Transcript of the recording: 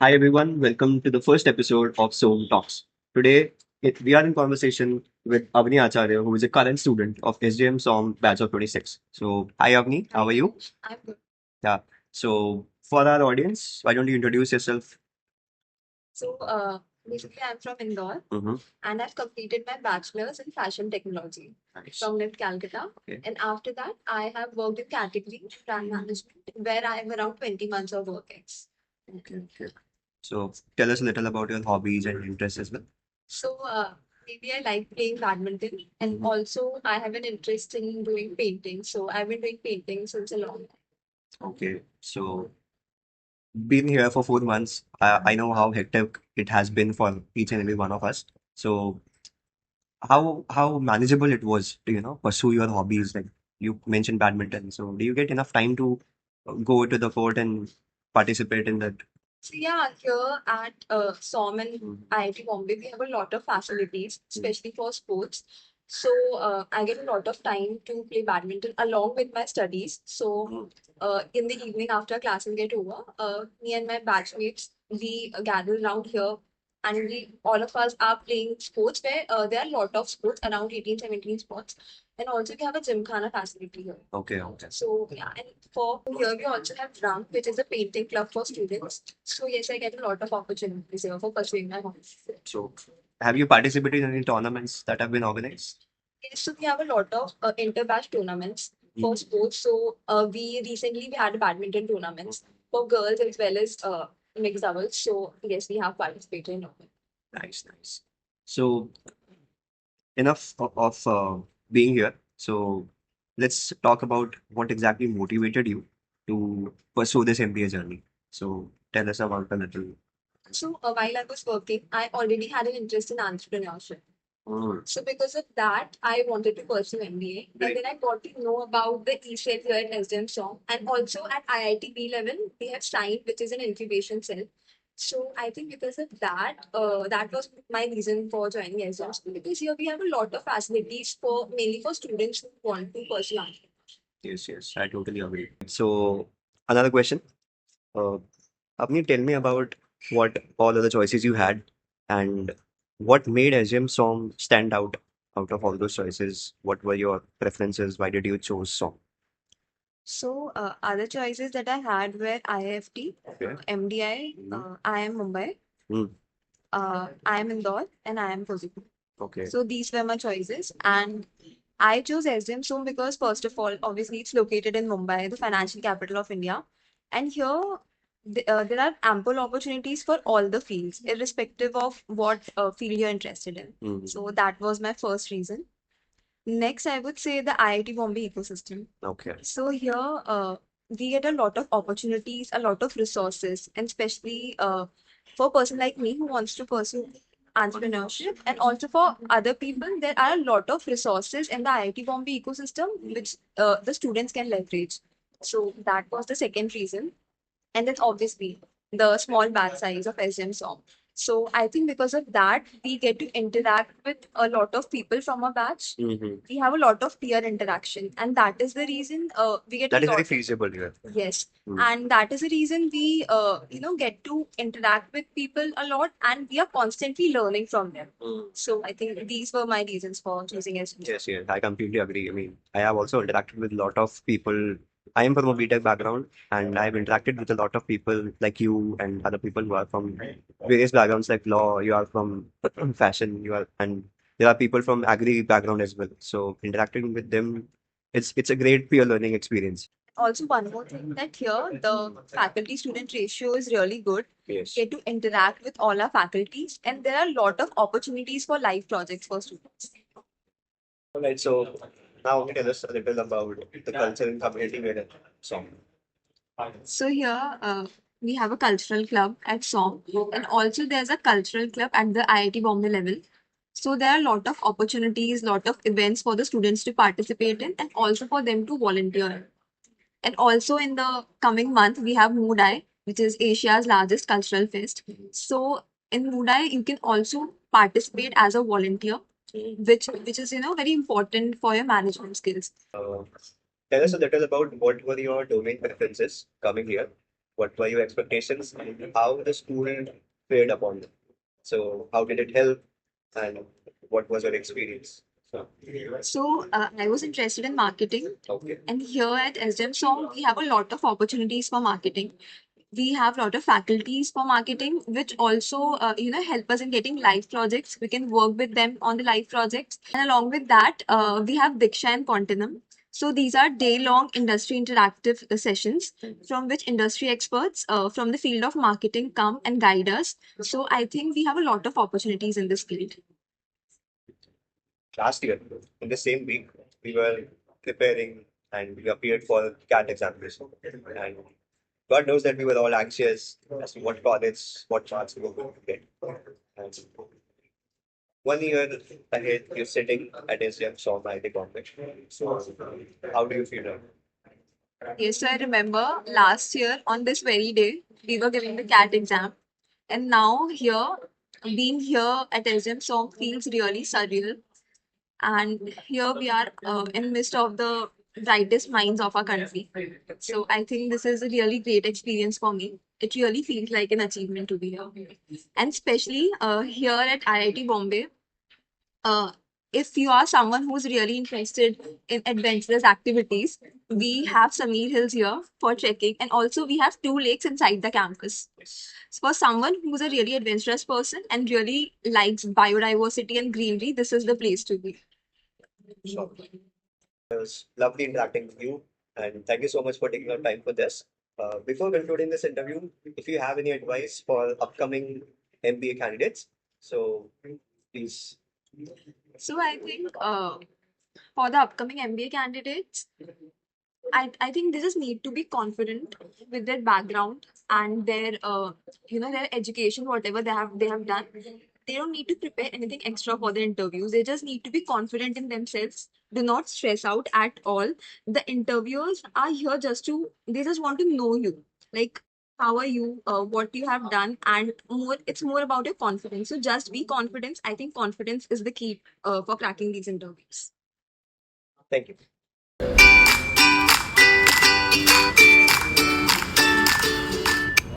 Hi everyone, welcome to the first episode of Som Talks. Today, we are in conversation with Avni Acharya, who is a current student of SJM SOM batch of 26. So, hi Avni, how are you? I'm good. Yeah. So, for our audience, why don't you introduce yourself? So, basically, I'm from Indore and I've completed my bachelor's in fashion technology Nice. from NIT Calcutta. Okay. And after that, I have worked in category brand management where I have around 20 months of work ex. Okay. So tell us a little about your hobbies and interests as well. So, maybe I like playing badminton, and also I have an interest in doing painting. So, I've been doing painting since a long time. Okay. So been here for 4 months. I know how hectic it has been for each and every one of us. So how manageable it was to pursue your hobbies? Like you mentioned badminton. So do you get enough time to go to the court and participate in that? So yeah, here at SOM and IIT Bombay, we have a lot of facilities, especially for sports. So I get a lot of time to play badminton along with my studies. So in the evening after classes get over, me and my batchmates we gather around here, and we all of us are playing sports where there are a lot of sports around 18, 17 sports, and also we have a gymkhana facility here. Okay. So yeah, and for here we also have drum, which is a painting club for students. So yes, I get a lot of opportunities here for pursuing my hobbies. So have you participated in any tournaments that have been organized? Yes, so we have a lot of inter-batch tournaments for sports. So we recently had badminton tournaments for girls as well as mixed doubles. So yes, we have participated in all. Nice, nice. So enough of being here. So let's talk about what exactly motivated you to pursue this MBA journey. So tell us about a little. So while I was working, I already had an interest in entrepreneurship. So because of that, I wanted to pursue MBA. And then I got to know about the e-cell here at SDM SOM. And also at IIT B level, we have Shine, which is an incubation cell. So I think because of that, that was my reason for joining SDM School, because here we have a lot of facilities for mainly for students who want to pursue entrepreneurship. Yes, yes, I totally agree. So another question. Uh, Avni, tell me about what all other choices you had and what made SGM song stand out of all those choices. What were your preferences? Why did you choose song? So, other choices that I had were IFT, Okay. MDI, IIM Mumbai, Hmm. IIM Indore, and IIM Kozhikode. Okay. So, these were my choices. And I chose SDM Soom because, first of all, obviously, it's located in Mumbai, the financial capital of India. And here, there are ample opportunities for all the fields, irrespective of what field you're interested in. So, that was my first reason. Next, I would say the IIT Bombay ecosystem. Okay. So here, we get a lot of opportunities, a lot of resources, and especially for a person like me who wants to pursue entrepreneurship, and also for other people, there are a lot of resources in the IIT Bombay ecosystem which the students can leverage. So that was the second reason. And then obviously the small batch size of SM song. So I think because of that, we get to interact with a lot of people from a batch. We have a lot of peer interaction, and that is the reason we get That a is very lot. Feasible here. Yes, and that is the reason we get to interact with people a lot, and we are constantly learning from them. So I think these were my reasons for choosing SM. Yes, yes, I completely agree. I mean, I have also interacted with a lot of people. I am from a BTech background, and I've interacted with a lot of people like you and other people who are from various backgrounds like law. You are from fashion. And there are people from agri background as well. So interacting with them, it's a great peer learning experience. Also, one more thing that here the faculty student ratio is really good. Yes. Get to interact with all our faculties, and there are a lot of opportunities for live projects for students. All right. So now tell us a little about the culture and community where song. So here we have a cultural club at SOM, and also there's a cultural club at the IIT Bombay level. So there are a lot of opportunities, lot of events for the students to participate in, and also for them to volunteer. And also in the coming month, we have Moodai, which is Asia's largest cultural fest. So in Moodai, you can also participate as a volunteer, which is very important for your management skills. Tell us a little about what were your domain preferences coming here. What were your expectations and how the school fared upon them? So, how did it help and what was your experience? So I was interested in marketing, Okay. and here at SDM Song, we have a lot of opportunities for marketing. We have a lot of faculties for marketing, which also help us in getting live projects. We can work with them on the live projects, and along with that, we have Diksha and Continuum. So these are day-long industry interactive sessions from which industry experts from the field of marketing come and guide us. So I think we have a lot of opportunities in this field. Last year, in the same week, we were preparing and we appeared for CAT examination. And God knows that we were all anxious as to what college, what chance we were going to get. And 1 year ahead, you're sitting at SGM Shaw by the Bombay. So, how do you feel now? Yes, so I remember last year on this very day, we were giving the CAT exam. And now being here at SGM Song feels really surreal. And here we are in midst of the brightest minds of our country. So I think this is a really great experience for me. It really feels like an achievement to be here. And especially here at IIT Bombay, uh, if you are someone who's really interested in adventurous activities, we have Samir Hills here for trekking, and also we have two lakes inside the campus. So for someone who's a really adventurous person and really likes biodiversity and greenery, this is the place to be. Sure. It was lovely interacting with you, and thank you so much for taking your time for this. Before concluding this interview, if you have any advice for upcoming MBA candidates, so please. So I think for the upcoming MBA candidates, I think they just need to be confident with their background and their their education, whatever they have done. They don't need to prepare anything extra for the interviews. They just need to be confident in themselves. Do not stress out at all. The interviewers are here just to they just want to know you. Like how are you, what you have done, and more it's more about your confidence. So just be confident. I think confidence is the key for cracking these interviews. Thank you.